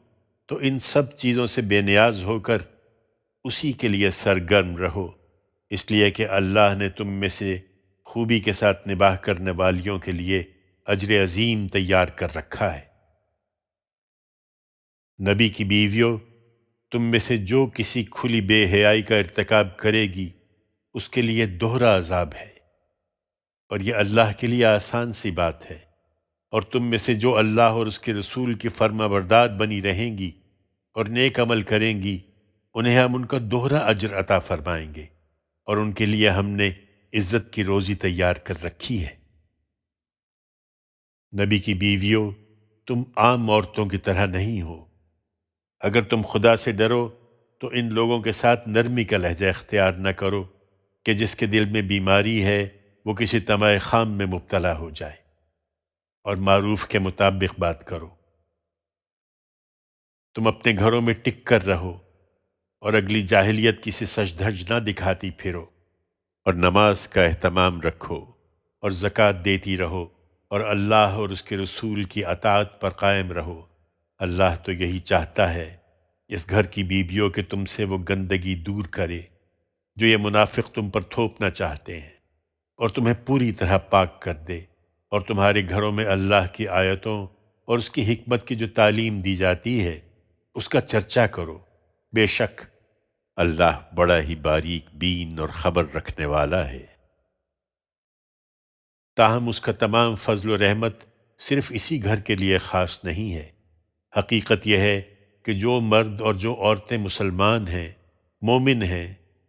تو ان سب چیزوں سے بے نیاز ہو کر اسی کے لیے سرگرم رہو، اس لیے کہ اللہ نے تم میں سے خوبی کے ساتھ نباہ کرنے والیوں کے لیے اجر عظیم تیار کر رکھا ہے۔ نبی کی بیویوں، تم میں سے جو کسی کھلی بے حیائی کا ارتکاب کرے گی اس کے لیے دوہرا عذاب ہے، اور یہ اللہ کے لیے آسان سی بات ہے۔ اور تم میں سے جو اللہ اور اس کے رسول کی فرما بردار بنی رہیں گی اور نیک عمل کریں گی، انہیں ہم ان کا دوہرا اجر عطا فرمائیں گے، اور ان کے لیے ہم نے عزت کی روزی تیار کر رکھی ہے۔ نبی کی بیویوں، تم عام عورتوں کی طرح نہیں ہو۔ اگر تم خدا سے ڈرو تو ان لوگوں کے ساتھ نرمی کا لہجہ اختیار نہ کرو کہ جس کے دل میں بیماری ہے وہ کسی طمع خام میں مبتلا ہو جائے، اور معروف کے مطابق بات کرو۔ تم اپنے گھروں میں ٹک کر رہو اور اگلی جاہلیت کی سی سج دھج نہ دکھاتی پھرو، اور نماز کا اہتمام رکھو اور زکوٰۃ دیتی رہو، اور اللہ اور اس کے رسول کی اطاعت پر قائم رہو۔ اللہ تو یہی چاہتا ہے اس گھر کی بیویوں کہ تم سے وہ گندگی دور کرے جو یہ منافق تم پر تھوپنا چاہتے ہیں، اور تمہیں پوری طرح پاک کر دے، اور تمہارے گھروں میں اللہ کی آیتوں اور اس کی حکمت کی جو تعلیم دی جاتی ہے اس کا چرچا کرو۔ بے شک اللہ بڑا ہی باریک بین اور خبر رکھنے والا ہے۔ تاہم اس کا تمام فضل و رحمت صرف اسی گھر کے لیے خاص نہیں ہے۔ حقیقت یہ ہے کہ جو مرد اور جو عورتیں مسلمان ہیں، مومن ہیں،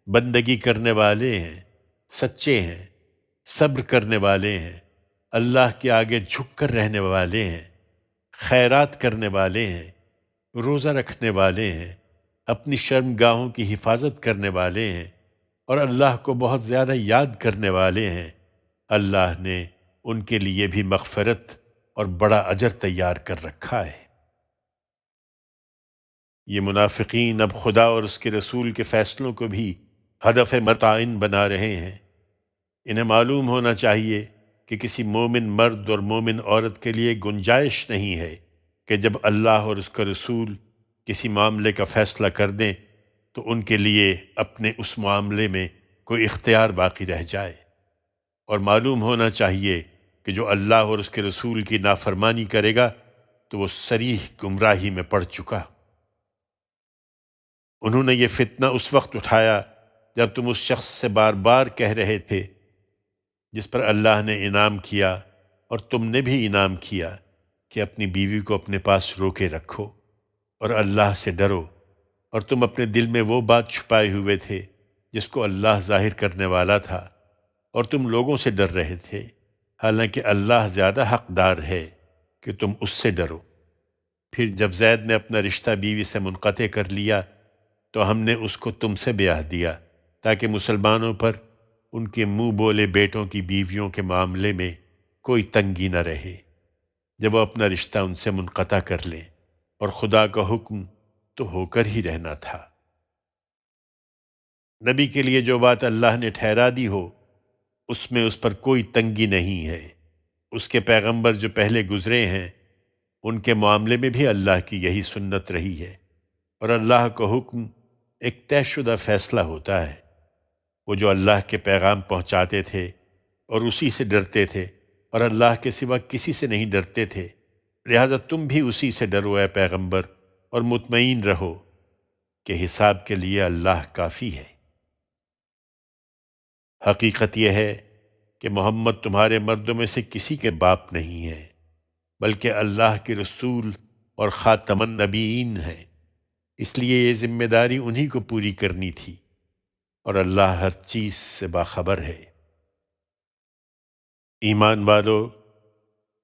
بندگی کرنے والے ہیں، سچے ہیں، صبر کرنے والے ہیں، اللہ کے آگے جھک کر رہنے والے ہیں، خیرات کرنے والے ہیں، روزہ رکھنے والے ہیں، اپنی شرم گاہوں کی حفاظت کرنے والے ہیں، اور اللہ کو بہت زیادہ یاد کرنے والے ہیں، اللہ نے ان کے لیے بھی مغفرت اور بڑا اجر تیار کر رکھا ہے۔ یہ منافقین اب خدا اور اس کے رسول کے فیصلوں کو بھی ہدف متعین بنا رہے ہیں۔ انہیں معلوم ہونا چاہیے کہ کسی مومن مرد اور مومن عورت کے لیے گنجائش نہیں ہے کہ جب اللہ اور اس کا رسول کسی معاملے کا فیصلہ کر دیں تو ان کے لیے اپنے اس معاملے میں کوئی اختیار باقی رہ جائے، اور معلوم ہونا چاہیے کہ جو اللہ اور اس کے رسول کی نافرمانی کرے گا تو وہ صریح گمراہی میں پڑ چکا۔ انہوں نے یہ فتنہ اس وقت اٹھایا جب تم اس شخص سے بار بار کہہ رہے تھے جس پر اللہ نے انعام کیا، اور تم نے بھی انعام کیا، کہ اپنی بیوی کو اپنے پاس روکے رکھو اور اللہ سے ڈرو، اور تم اپنے دل میں وہ بات چھپائے ہوئے تھے جس کو اللہ ظاہر کرنے والا تھا، اور تم لوگوں سے ڈر رہے تھے، حالانکہ اللہ زیادہ حقدار ہے کہ تم اس سے ڈرو۔ پھر جب زید نے اپنا رشتہ بیوی سے منقطع کر لیا تو ہم نے اس کو تم سے بیاہ دیا تاکہ مسلمانوں پر ان کے منہ بولے بیٹوں کی بیویوں کے معاملے میں کوئی تنگی نہ رہے جب وہ اپنا رشتہ ان سے منقطع کر لیں، اور خدا کا حکم تو ہو کر ہی رہنا تھا۔ نبی کے لیے جو بات اللہ نے ٹھہرا دی ہو اس میں اس پر کوئی تنگی نہیں ہے۔ اس کے پیغمبر جو پہلے گزرے ہیں ان کے معاملے میں بھی اللہ کی یہی سنت رہی ہے، اور اللہ کا حکم ایک طے شدہ فیصلہ ہوتا ہے۔ وہ جو اللہ کے پیغام پہنچاتے تھے اور اسی سے ڈرتے تھے، اور اللہ کے سوا کسی سے نہیں ڈرتے تھے، لہٰذا تم بھی اسی سے ڈرو اے پیغمبر، اور مطمئن رہو کہ حساب کے لیے اللہ کافی ہے۔ حقیقت یہ ہے کہ محمد تمہارے مردوں میں سے کسی کے باپ نہیں ہے، بلکہ اللہ کے رسول اور خاتم النبیین ہیں، اس لیے یہ ذمہ داری انہی کو پوری کرنی تھی، اور اللہ ہر چیز سے باخبر ہے۔ ایمان والو،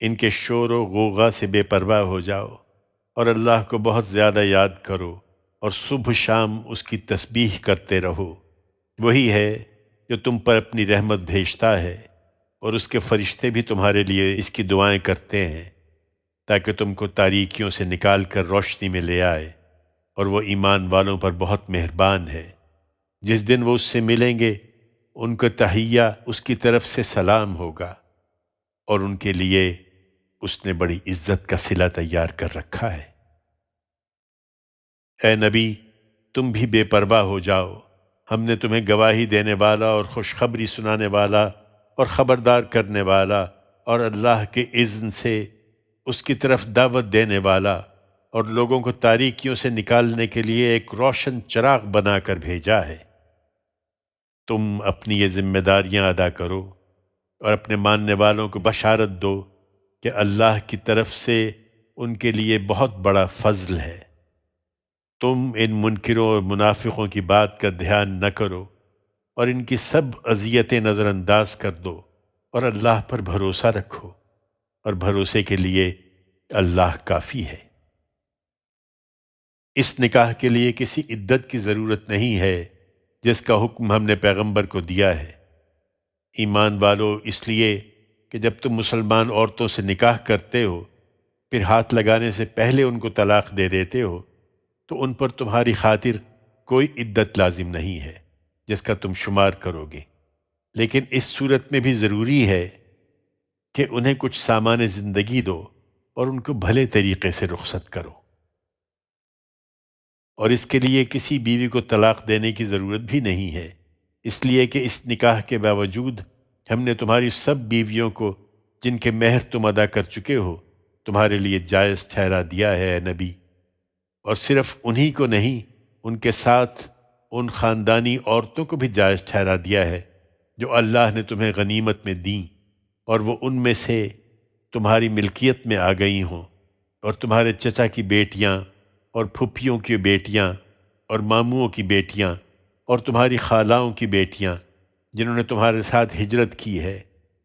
ان کے شور و غوغا سے بے پرواہ ہو جاؤ، اور اللہ کو بہت زیادہ یاد کرو، اور صبح شام اس کی تسبیح کرتے رہو۔ وہی ہے جو تم پر اپنی رحمت بھیجتا ہے، اور اس کے فرشتے بھی تمہارے لیے اس کی دعائیں کرتے ہیں تاکہ تم کو تاریکیوں سے نکال کر روشنی میں لے آئے، اور وہ ایمان والوں پر بہت مہربان ہے۔ جس دن وہ اس سے ملیں گے ان کو تحیہ اس کی طرف سے سلام ہوگا، اور ان کے لیے اس نے بڑی عزت کا صلہ تیار کر رکھا ہے۔ اے نبی، تم بھی بے پرواہ ہو جاؤ، ہم نے تمہیں گواہی دینے والا اور خوشخبری سنانے والا اور خبردار کرنے والا اور اللہ کے اذن سے اس کی طرف دعوت دینے والا اور لوگوں کو تاریکیوں سے نکالنے کے لیے ایک روشن چراغ بنا کر بھیجا ہے۔ تم اپنی یہ ذمہ داریاں ادا کرو اور اپنے ماننے والوں کو بشارت دو کہ اللہ کی طرف سے ان کے لیے بہت بڑا فضل ہے۔ تم ان منکروں اور منافقوں کی بات کا دھیان نہ کرو اور ان کی سب اذیتیں نظر انداز کر دو اور اللہ پر بھروسہ رکھو، اور بھروسے کے لیے اللہ کافی ہے۔ اس نکاح کے لیے کسی عدت کی ضرورت نہیں ہے جس کا حکم ہم نے پیغمبر کو دیا ہے۔ ایمان والو، اس لیے کہ جب تم مسلمان عورتوں سے نکاح کرتے ہو پھر ہاتھ لگانے سے پہلے ان کو طلاق دے دیتے ہو تو ان پر تمہاری خاطر کوئی عدت لازم نہیں ہے جس کا تم شمار کرو گے، لیکن اس صورت میں بھی ضروری ہے کہ انہیں کچھ سامان زندگی دو اور ان کو بھلے طریقے سے رخصت کرو، اور اس کے لیے کسی بیوی کو طلاق دینے کی ضرورت بھی نہیں ہے، اس لیے کہ اس نکاح کے باوجود ہم نے تمہاری سب بیویوں کو جن کے مہر تم ادا کر چکے ہو تمہارے لیے جائز ٹھہرا دیا ہے اے نبی، اور صرف انہی کو نہیں، ان کے ساتھ ان خاندانی عورتوں کو بھی جائز ٹھہرا دیا ہے جو اللہ نے تمہیں غنیمت میں دیں، اور وہ ان میں سے تمہاری ملکیت میں آ گئی ہوں، اور تمہارے چچا کی بیٹیاں اور پھپھیوں کی بیٹیاں اور ماموؤں کی بیٹیاں اور تمہاری خالاؤں کی بیٹیاں جنہوں نے تمہارے ساتھ ہجرت کی ہے،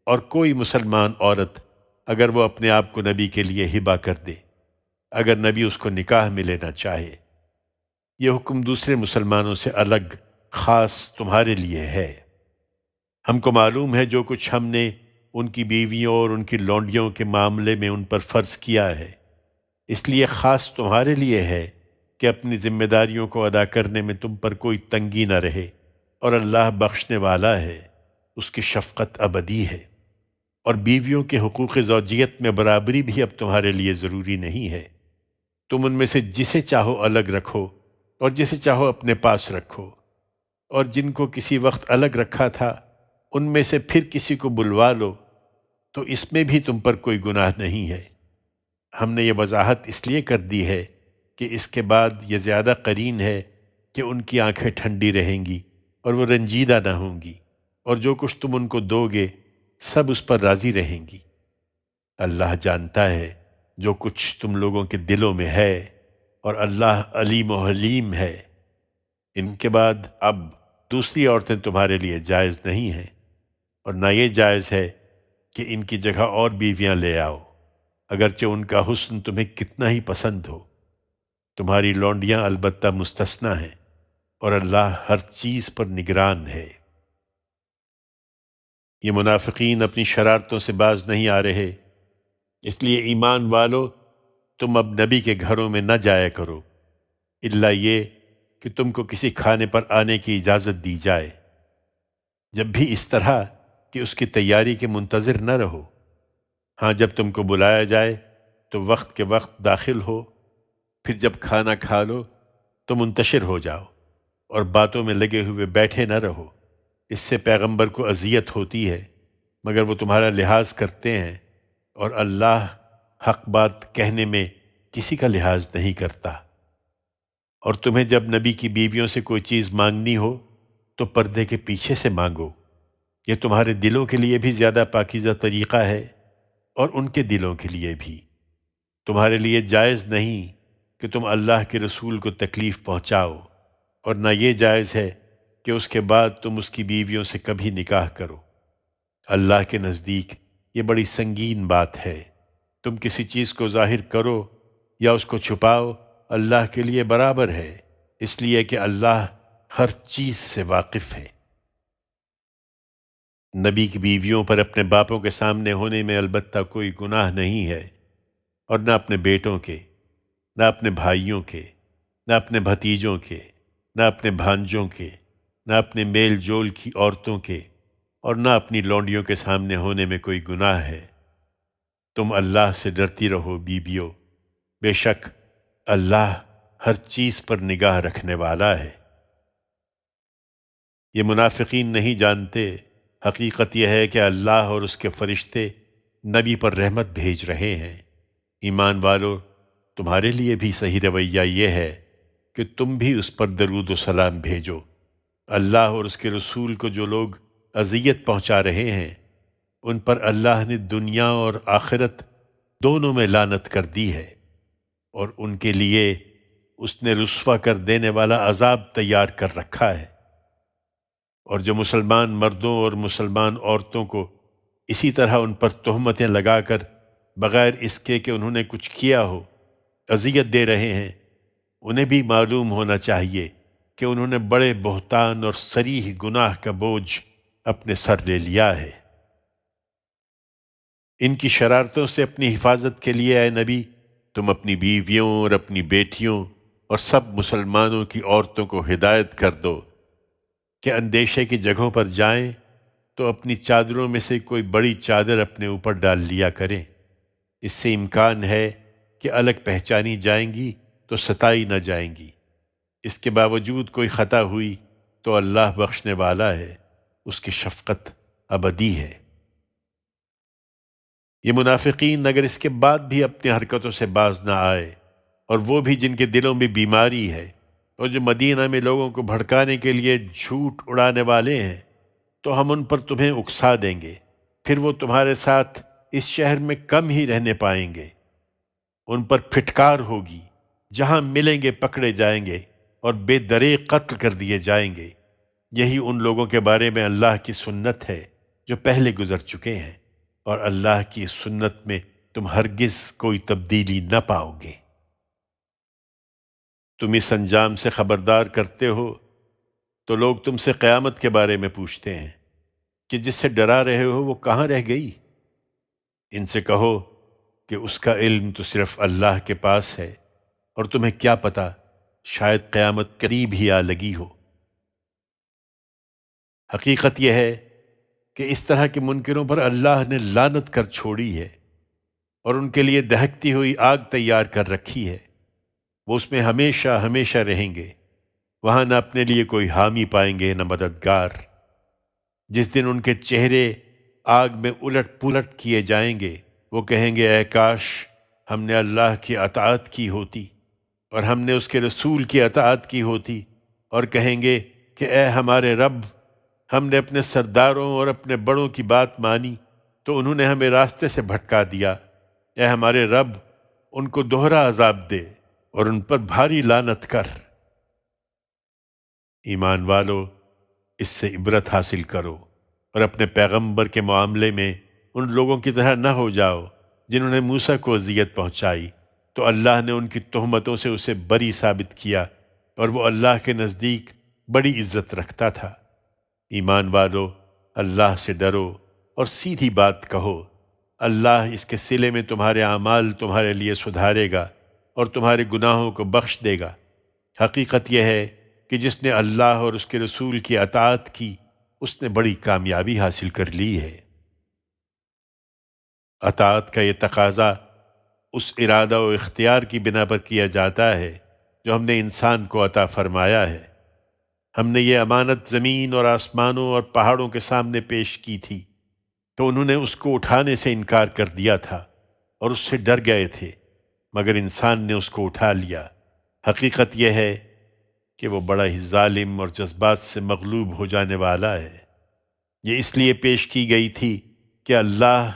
اور کوئی مسلمان عورت اگر وہ اپنے آپ کو نبی کے لیے ہبہ کر دے اگر نبی اس کو نکاح میں لینا چاہے۔ یہ حکم دوسرے مسلمانوں سے الگ خاص تمہارے لیے ہے۔ ہم کو معلوم ہے جو کچھ ہم نے ان کی بیویوں اور ان کی لونڈیوں کے معاملے میں ان پر فرض کیا ہے، اس لیے خاص تمہارے لیے ہے کہ اپنی ذمہ داریوں کو ادا کرنے میں تم پر کوئی تنگی نہ رہے، اور اللہ بخشنے والا ہے، اس کی شفقت ابدی ہے۔ اور بیویوں کے حقوق زوجیت میں برابری بھی اب تمہارے لیے ضروری نہیں ہے، تم ان میں سے جسے چاہو الگ رکھو اور جسے چاہو اپنے پاس رکھو، اور جن کو کسی وقت الگ رکھا تھا ان میں سے پھر کسی کو بلوا لو تو اس میں بھی تم پر کوئی گناہ نہیں ہے۔ ہم نے یہ وضاحت اس لیے کر دی ہے کہ اس کے بعد یہ زیادہ قرین ہے کہ ان کی آنکھیں ٹھنڈی رہیں گی اور وہ رنجیدہ نہ ہوں گی، اور جو کچھ تم ان کو دو گے سب اس پر راضی رہیں گی۔ اللہ جانتا ہے جو کچھ تم لوگوں کے دلوں میں ہے، اور اللہ علیم و حلیم ہے۔ ان کے بعد اب دوسری عورتیں تمہارے لیے جائز نہیں ہیں، اور نہ یہ جائز ہے کہ ان کی جگہ اور بیویاں لے آؤ، اگرچہ ان کا حسن تمہیں کتنا ہی پسند ہو۔ تمہاری لونڈیاں البتہ مستثنیٰ ہیں، اور اللہ ہر چیز پر نگران ہے۔ یہ منافقین اپنی شرارتوں سے باز نہیں آ رہے، اس لیے ایمان والو تم اب نبی کے گھروں میں نہ جایا کرو الا یہ کہ تم کو کسی کھانے پر آنے کی اجازت دی جائے، جب بھی اس طرح کہ اس کی تیاری کے منتظر نہ رہو۔ ہاں، جب تم کو بلایا جائے تو وقت کے وقت داخل ہو، پھر جب کھانا کھا لو تو منتشر ہو جاؤ اور باتوں میں لگے ہوئے بیٹھے نہ رہو، اس سے پیغمبر کو اذیت ہوتی ہے مگر وہ تمہارا لحاظ کرتے ہیں، اور اللہ حق بات کہنے میں کسی کا لحاظ نہیں کرتا۔ اور تمہیں جب نبی کی بیویوں سے کوئی چیز مانگنی ہو تو پردے کے پیچھے سے مانگو، یہ تمہارے دلوں کے لیے بھی زیادہ پاکیزہ طریقہ ہے اور ان کے دلوں کے لیے بھی۔ تمہارے لیے جائز نہیں کہ تم اللہ کے رسول کو تکلیف پہنچاؤ، اور نہ یہ جائز ہے کہ اس کے بعد تم اس کی بیویوں سے کبھی نکاح کرو۔ اللہ کے نزدیک یہ بڑی سنگین بات ہے۔ تم کسی چیز کو ظاہر کرو یا اس کو چھپاؤ، اللہ کے لیے برابر ہے، اس لیے کہ اللہ ہر چیز سے واقف ہے۔ نبی کی بیویوں پر اپنے باپوں کے سامنے ہونے میں البتہ کوئی گناہ نہیں ہے، اور نہ اپنے بیٹوں کے، نہ اپنے بھائیوں کے، نہ اپنے بھتیجوں کے، نہ اپنے بھانجوں کے، نہ اپنے میل جول کی عورتوں کے، اور نہ اپنی لونڈیوں کے سامنے ہونے میں کوئی گناہ ہے۔ تم اللہ سے ڈرتی رہو بیبیو، بے شک اللہ ہر چیز پر نگاہ رکھنے والا ہے۔ یہ منافقین نہیں جانتے، حقیقت یہ ہے کہ اللہ اور اس کے فرشتے نبی پر رحمت بھیج رہے ہیں۔ ایمان والو، تمہارے لیے بھی صحیح رویہ یہ ہے کہ تم بھی اس پر درود و سلام بھیجو۔ اللہ اور اس کے رسول کو جو لوگ اذیت پہنچا رہے ہیں ان پر اللہ نے دنیا اور آخرت دونوں میں لعنت کر دی ہے، اور ان کے لیے اس نے رسوا کر دینے والا عذاب تیار کر رکھا ہے۔ اور جو مسلمان مردوں اور مسلمان عورتوں کو اسی طرح ان پر تہمتیں لگا کر بغیر اس کے کہ انہوں نے کچھ کیا ہو اذیت دے رہے ہیں، انہیں بھی معلوم ہونا چاہیے کہ انہوں نے بڑے بہتان اور صریح گناہ کا بوجھ اپنے سر لے لیا ہے۔ ان کی شرارتوں سے اپنی حفاظت کے لیے اے نبی، تم اپنی بیویوں اور اپنی بیٹیوں اور سب مسلمانوں کی عورتوں کو ہدایت کر دو کہ اندیشے کی جگہوں پر جائیں تو اپنی چادروں میں سے کوئی بڑی چادر اپنے اوپر ڈال لیا کریں، اس سے امکان ہے کہ الگ پہچانی جائیں گی تو ستائی نہ جائیں گی۔ اس کے باوجود کوئی خطا ہوئی تو اللہ بخشنے والا ہے، اس کی شفقت ابدی ہے۔ یہ منافقین اگر اس کے بعد بھی اپنی حرکتوں سے باز نہ آئے، اور وہ بھی جن کے دلوں میں بیماری ہے، اور جو مدینہ میں لوگوں کو بھڑکانے کے لیے جھوٹ اڑانے والے ہیں، تو ہم ان پر تمہیں اکسا دیں گے، پھر وہ تمہارے ساتھ اس شہر میں کم ہی رہنے پائیں گے۔ ان پر پھٹکار ہوگی، جہاں ملیں گے پکڑے جائیں گے اور بے دریغ قتل کر دیے جائیں گے۔ یہی ان لوگوں کے بارے میں اللہ کی سنت ہے جو پہلے گزر چکے ہیں، اور اللہ کی اس سنت میں تم ہرگز کوئی تبدیلی نہ پاؤ گے۔ تم اس انجام سے خبردار کرتے ہو تو لوگ تم سے قیامت کے بارے میں پوچھتے ہیں کہ جس سے ڈرا رہے ہو وہ کہاں رہ گئی؟ ان سے کہو کہ اس کا علم تو صرف اللہ کے پاس ہے، اور تمہیں کیا پتہ، شاید قیامت قریب ہی آ لگی ہو۔ حقیقت یہ ہے کہ اس طرح کے منکروں پر اللہ نے لعنت کر چھوڑی ہے، اور ان کے لیے دہکتی ہوئی آگ تیار کر رکھی ہے، وہ اس میں ہمیشہ ہمیشہ رہیں گے، وہاں نہ اپنے لیے کوئی حامی پائیں گے نہ مددگار۔ جس دن ان کے چہرے آگ میں الٹ پلٹ کیے جائیں گے، وہ کہیں گے اے کاش ہم نے اللہ کی اطاعت کی ہوتی اور ہم نے اس کے رسول کی اطاعت کی ہوتی، اور کہیں گے کہ اے ہمارے رب، ہم نے اپنے سرداروں اور اپنے بڑوں کی بات مانی تو انہوں نے ہمیں راستے سے بھٹکا دیا۔ اے ہمارے رب، ان کو دوہرا عذاب دے اور ان پر بھاری لعنت کر۔ ایمان والو، اس سے عبرت حاصل کرو اور اپنے پیغمبر کے معاملے میں ان لوگوں کی طرح نہ ہو جاؤ جنہوں نے موسیٰ کو اذیت پہنچائی، تو اللہ نے ان کی تہمتوں سے اسے بری ثابت کیا، اور وہ اللہ کے نزدیک بڑی عزت رکھتا تھا۔ ایمان والو، اللہ سے ڈرو اور سیدھی بات کہو، اللہ اس کے صلے میں تمہارے اعمال تمہارے لیے سدھارے گا اور تمہارے گناہوں کو بخش دے گا۔ حقیقت یہ ہے کہ جس نے اللہ اور اس کے رسول کی اطاعت کی، اس نے بڑی کامیابی حاصل کر لی ہے۔ اطاعت کا یہ تقاضا اس ارادہ و اختیار کی بنا پر کیا جاتا ہے جو ہم نے انسان کو عطا فرمایا ہے۔ ہم نے یہ امانت زمین اور آسمانوں اور پہاڑوں کے سامنے پیش کی تھی، تو انہوں نے اس کو اٹھانے سے انکار کر دیا تھا اور اس سے ڈر گئے تھے، مگر انسان نے اس کو اٹھا لیا۔ حقیقت یہ ہے کہ وہ بڑا ہی ظالم اور جذبات سے مغلوب ہو جانے والا ہے۔ یہ اس لیے پیش کی گئی تھی کہ اللہ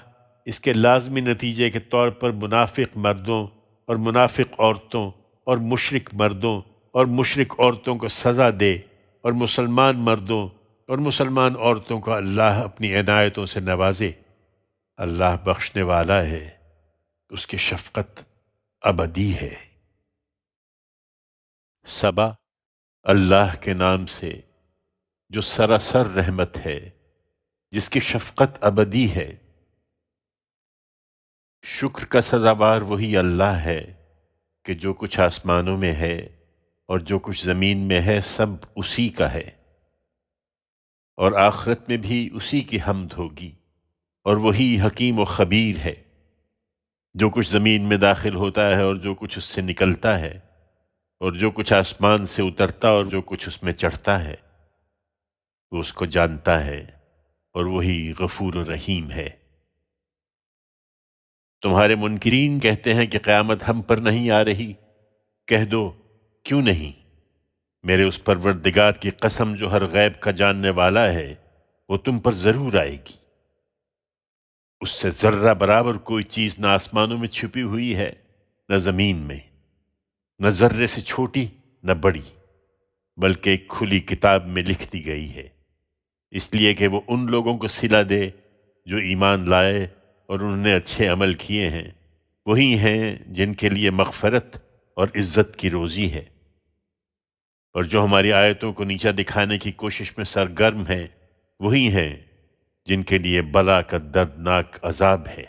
اس کے لازمی نتیجے کے طور پر منافق مردوں اور منافق عورتوں اور مشرک مردوں اور مشرک عورتوں کو سزا دے، اور مسلمان مردوں اور مسلمان عورتوں کو اللہ اپنی عنایتوں سے نوازے۔ اللہ بخشنے والا ہے، اس کی شفقت ابدی ہے۔ سبا، اللہ کے نام سے جو سراسر رحمت ہے، جس کی شفقت ابدی ہے۔ شکر کا سزاوار وہی اللہ ہے کہ جو کچھ آسمانوں میں ہے اور جو کچھ زمین میں ہے سب اسی کا ہے، اور آخرت میں بھی اسی کی حمد ہوگی، اور وہی حکیم و خبیر ہے۔ جو کچھ زمین میں داخل ہوتا ہے اور جو کچھ اس سے نکلتا ہے، اور جو کچھ آسمان سے اترتا اور جو کچھ اس میں چڑھتا ہے، وہ اس کو جانتا ہے، اور وہی غفور و رحیم ہے۔ تمہارے منکرین کہتے ہیں کہ قیامت ہم پر نہیں آ رہی۔ کہہ دو، کیوں نہیں؟ میرے اس پروردگار کی قسم جو ہر غیب کا جاننے والا ہے، وہ تم پر ضرور آئے گی۔ اس سے ذرہ برابر کوئی چیز نہ آسمانوں میں چھپی ہوئی ہے نہ زمین میں، نہ ذرے سے چھوٹی نہ بڑی، بلکہ ایک کھلی کتاب میں لکھ دی گئی ہے، اس لیے کہ وہ ان لوگوں کو صلہ دے جو ایمان لائے اور انہوں نے اچھے عمل کیے ہیں، وہی ہیں جن کے لیے مغفرت اور عزت کی روزی ہے، اور جو ہماری آیتوں کو نیچا دکھانے کی کوشش میں سرگرم ہیں وہی ہیں جن کے لیے بلا کا دردناک عذاب ہے۔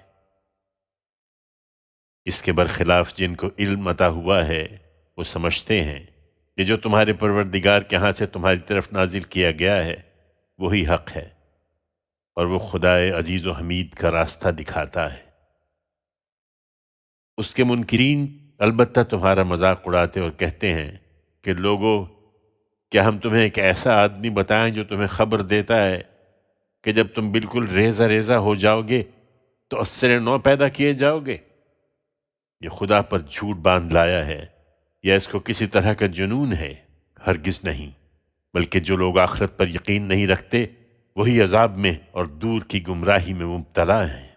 اس کے برخلاف جن کو علم عطا ہوا ہے وہ سمجھتے ہیں کہ جو تمہارے پروردگار کے ہاں سے تمہاری طرف نازل کیا گیا ہے وہی حق ہے، اور وہ خدائے عزیز و حمید کا راستہ دکھاتا ہے۔ اس کے منکرین البتہ تمہارا مذاق اڑاتے اور کہتے ہیں کہ لوگو، کیا ہم تمہیں ایک ایسا آدمی بتائیں جو تمہیں خبر دیتا ہے کہ جب تم بالکل ریزہ ریزہ ہو جاؤ گے تو اثر نو پیدا کیے جاؤ گے؟ یہ خدا پر جھوٹ باندھ لایا ہے یا اس کو کسی طرح کا جنون ہے؟ ہرگز نہیں، بلکہ جو لوگ آخرت پر یقین نہیں رکھتے وہی عذاب میں اور دور کی گمراہی میں مبتلا ہیں۔